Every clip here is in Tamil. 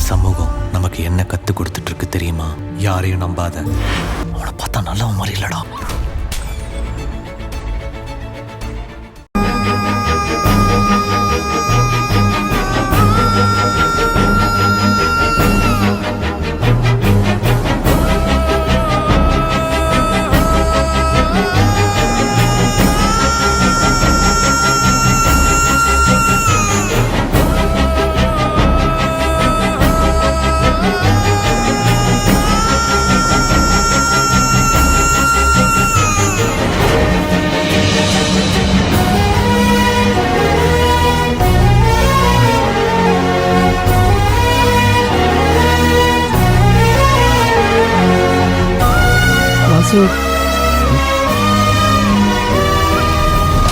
சமூகம் நமக்கு என்ன கத்து கொடுத்துட்டு இருக்கு தெரியுமா? யாரையும் நம்பாத. அவனை பார்த்தா நல்லவன் மாதிரி இல்லடா.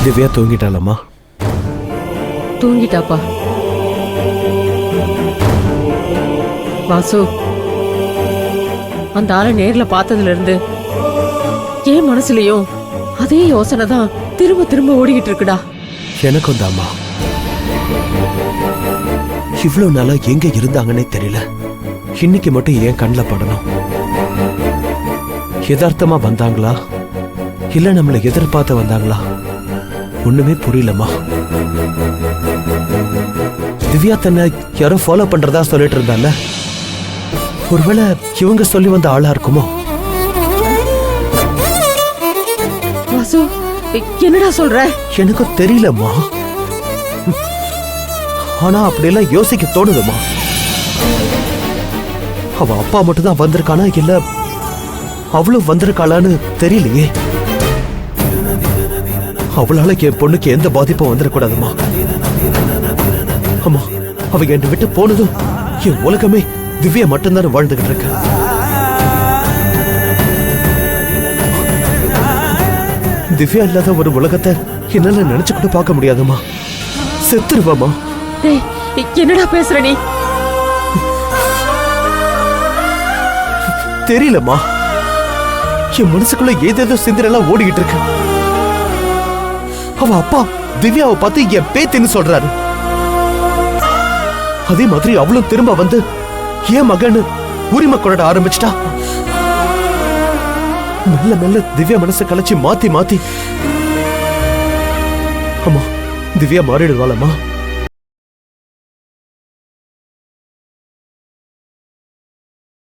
திவ்யா தூங்கிட்டாளம்மா? தூங்கிட்டாப்பா. வாசு, அந்த ஆளை நேர்ல பார்த்ததுல இருந்து என் மனசுலயும் அதே யோசனை தான் திரும்ப திரும்ப ஓடிக்கிட்டு இருக்குடா. எனக்கும் தாம்மா. இவ்வளவு நாளா எங்க இருந்தாங்கன்னே தெரியல. இன்னைக்கு மட்டும் ஏன் கண்ணில் படணும்? யதார்த்தமா வந்தாங்களா இல்ல நம்மளை எதிர்பார்த்து வந்தாங்களா? ஒண்ணுமே புரியலம்மா. திவ்யா தன்னை யாரோ ஃபாலோ பண்றதா சொல்லிட்டு இருந்தால, ஒருவேளை இவங்க சொல்லி வந்த ஆளா இருக்குமோ? வாசு, என்னடா சொல்ற? எனக்கும் தெரியலம்மா. ஆனா அப்படியெல்லாம் யோசிக்க தோணுதுமா. அவ அப்பா மட்டும் தான் வந்திருக்கானா இல்ல அவளும் வந்திருக்காளான்னு தெரியலையே. அவளால என் பொண்ணுக்கு எந்த பாதிப்பும் வந்துடக்கூடாதுமா. ஆமா, அவ என்னை விட்டு போனதும் என் உலகமே திவ்யா மட்டும்தான் வாழ்ந்துகிட்டு இருக்க. திவ்யா இல்லாத ஒரு உலகத்தை என்னால நினைச்சு கூட பார்க்க முடியாதுமா. செத்துருவாமா. என்னடா பேசுற நீ? தெரியலம்மா, என் மனசுக்குள்ள ஏதேதோ சிந்தனைலாம் ஓடிக்கிட்டு இருக்கு. அவ அப்பா திவ்யாவை பார்த்து என் பேத்தின்னு சொல்றாரு. அதே மாதிரி அவளும் திரும்ப வந்து என் மகன்னு உரிமை கொண்டாட ஆரம்பிச்சிட்டா. மெல்ல மெல்ல திவ்யா மனசை கலைச்சு மாத்தி மாத்தி. அம்மா, திவ்யா மாறிடுவாளம்மா.